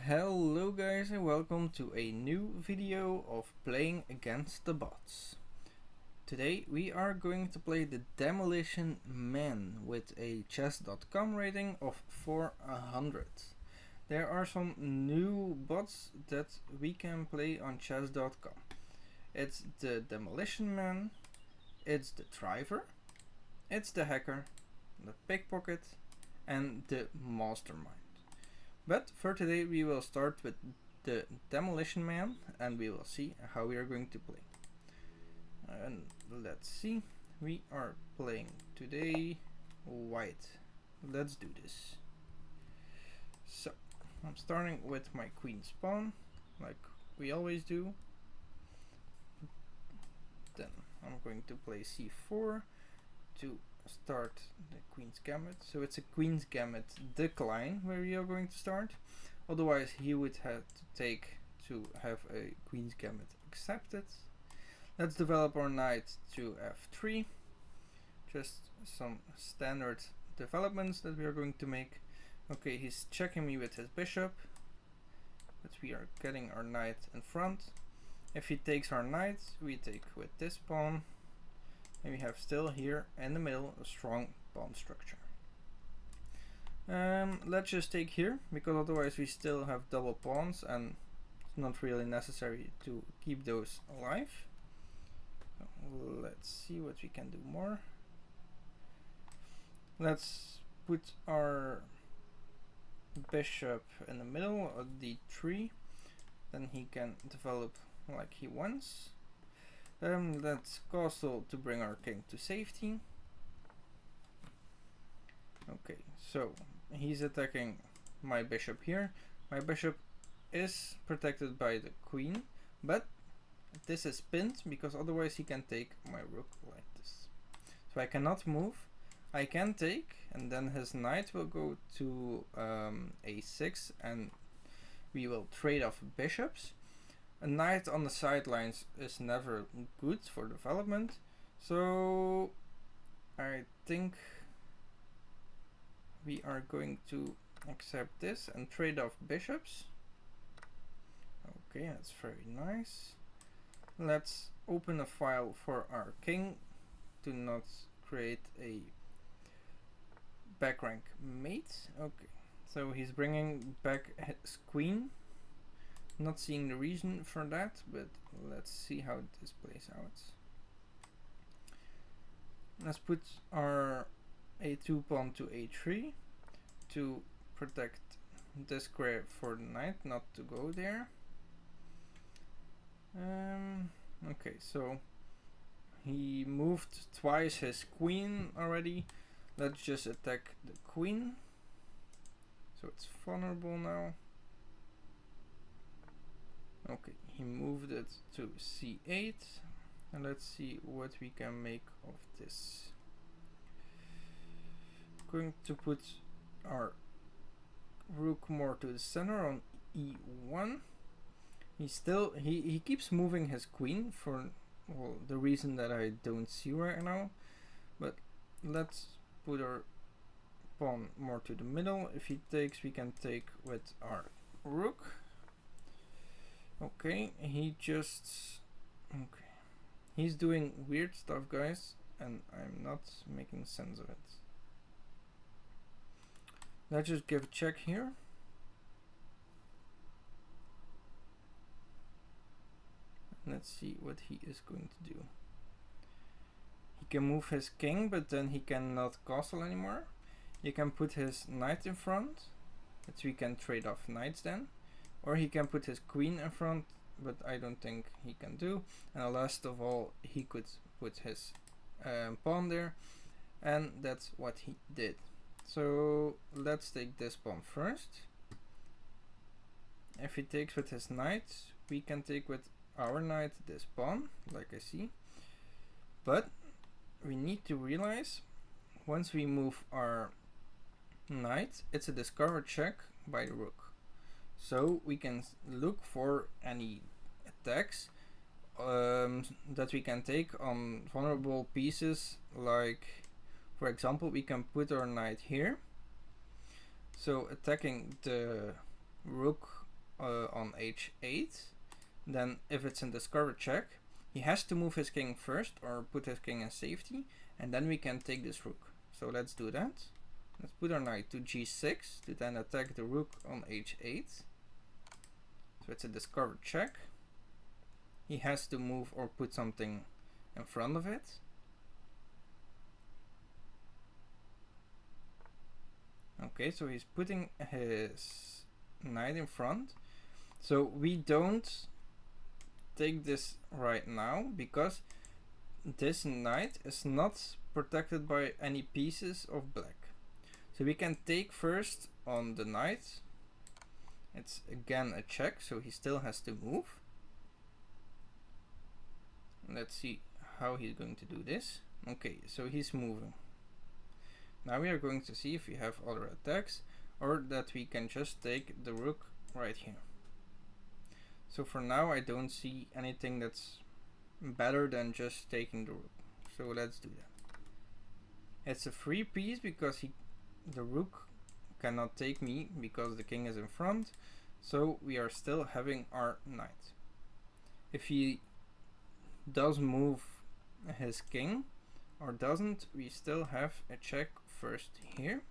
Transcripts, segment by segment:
Hello guys and welcome to a new video of playing against the bots. Today we are going to play the Demolition Man with a chess.com rating of 400. There are some new bots that we can play on chess.com. It's the Demolition Man, it's the Driver, it's the Hacker, the Pickpocket and the Mastermind. But for today we will start with the Demolition Man and we will see how we are going to play. And let's see, we are playing today white. Let's do this. So I'm starting with my queen's pawn like we always do. Then I'm going to play c4 to start the queen's gambit. So it's a queen's gambit decline where we are going to start. Otherwise he would have to take to have a queen's gambit accepted. Let's develop our knight to f3. Just some standard developments that we are going to make. Okay, he's checking me with his bishop, but we are getting our knight in front. If he takes our knight, we take with this pawn. And we have still here in the middle a strong pawn structure. Let's just take here, because otherwise we still have double pawns and it's not really necessary to keep those alive. So let's see what we can do more. Let's put our bishop in the middle of d3, then he can develop like he wants. Let's castle to bring our king to safety. Okay, so he's attacking my bishop here. My bishop is protected by the queen, but this is pinned because otherwise he can take my rook like this. So I cannot move. I can take, and then his knight will go to a6 and we will trade off bishops. A knight on the sidelines is never good for development, so I think we are going to accept this and trade off bishops. Okay, that's very nice. Let's open a file for our king to not create a back rank mate. Okay, so he's bringing back his queen. Not seeing the reason for that, but let's see how this plays out. Let's put our a2 pawn to a3 to protect this square for the knight not to go there. Okay, so he moved twice his queen already. Let's just attack the queen. So it's vulnerable now. Okay, he moved it to c8 and let's see what we can make of this. Going to put our rook more to the center on e1. He keeps moving his queen for the reason that I don't see right now, but let's put our pawn more to the middle. If he takes, we can take with our rook. Okay, he's doing weird stuff, guys, and I'm not making sense of it. Let's just give a check here. Let's see what he is going to do. He can move his king, but then he cannot castle anymore. He can put his knight in front, but we can trade off knights then. Or he can put his queen in front, but I don't think he can do. And last of all, he could put his pawn there, and that's what he did. So let's take this pawn first. If he takes with his knight, we can take with our knight this pawn, like I see. But we need to realize, once we move our knight, it's a discover check by the rook. So we can look for any attacks that we can take on vulnerable pieces, like for example we can put our knight here. So attacking the rook on h8. Then if it's in discovered check, he has to move his king first or put his king in safety, and then we can take this rook. So let's do that. Let's put our knight to g6 to then attack the rook on h8. So it's a discovered check. He has to move or put something in front of it. Okay, so he's putting his knight in front. So we don't take this right now because this knight is not protected by any pieces of black. So we can take first on the knight. It's again a check, so he still has to move. Let's see how he's going to do this. Okay, so he's moving. Now we are going to see if we have other attacks or that we can just take the rook right here. So for now I don't see anything that's better than just taking the rook. So let's do that. It's a free piece because the rook cannot take me because the king is in front. So we are still having our knight. If he does move his king or doesn't, we still have a check first here.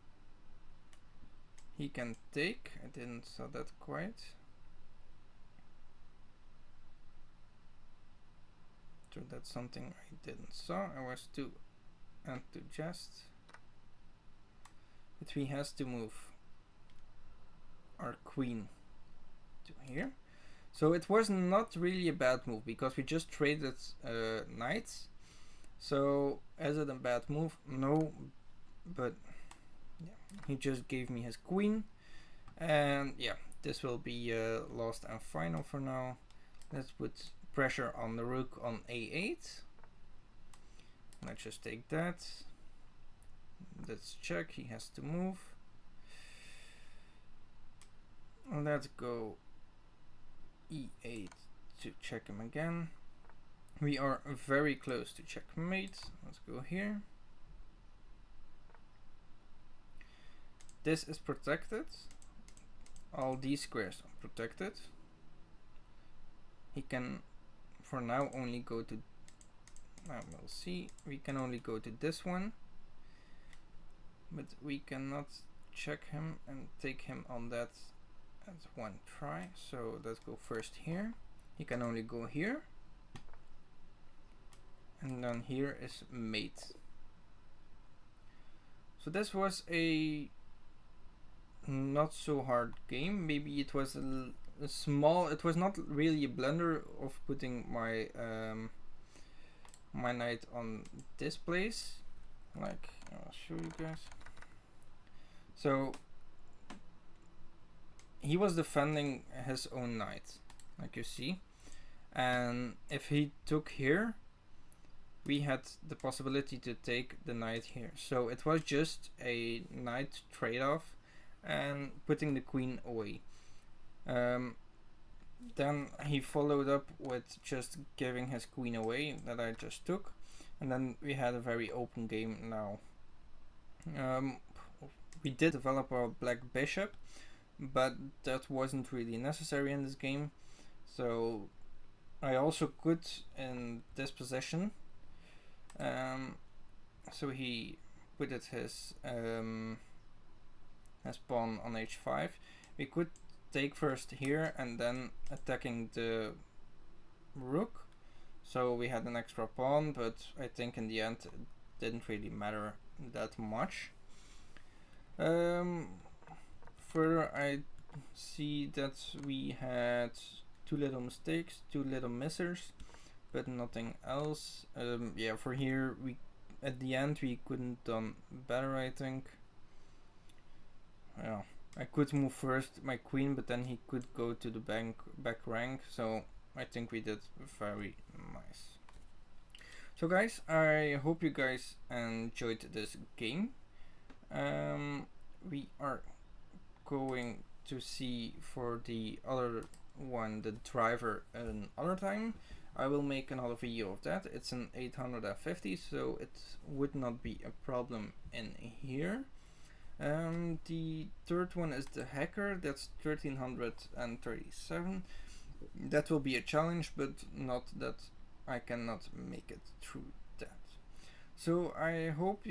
He can take. I didn't saw that quite. So that's something I didn't saw. I was too enthusiastic. But he has to move our queen to here. So it was not really a bad move because we just traded knights. So is it a bad move? No, but yeah, he just gave me his queen, and yeah, this will be lost and final for now. Let's put pressure on the rook on a8. Let's just take that. Let's check. He has to move. Let's go e8 to check him again. We are very close to checkmate. Let's go here. This is protected. All these squares are protected. He can for now only go to, we'll see, we can only go to this one, but we cannot check him and take him on that at one try. So let's go first here. He can only go here, and then here is mate. So this was a not so hard game. Maybe it was a small, it was not really a blunder of putting my my knight on this place. Like, I'll show you guys. So he was defending his own knight, like you see, and if he took here, we had the possibility to take the knight here. So it was just a knight trade-off and putting the queen away. Then he followed up with just giving his queen away that I just took, and then we had a very open game now. We did develop our black bishop, but that wasn't really necessary in this game. So I also could in this position. So he put it his pawn on h5. We could take first here and then attacking the rook. So we had an extra pawn, but I think in the end it didn't really matter that much. Further, I see that we had two little mistakes, two little missers, but nothing else. Yeah, for here we at the end we couldn't done better, I think. Yeah, I could move first my queen, but then he could go to the back rank, so I think we did very nice. So guys, I hope you guys enjoyed this game. We are going to see for the other one, the driver, another time. I will make another video of that. It's an 850, so it would not be a problem in here. The third one is the hacker, that's 1337. That will be a challenge, but not that I cannot make it through that. So I hope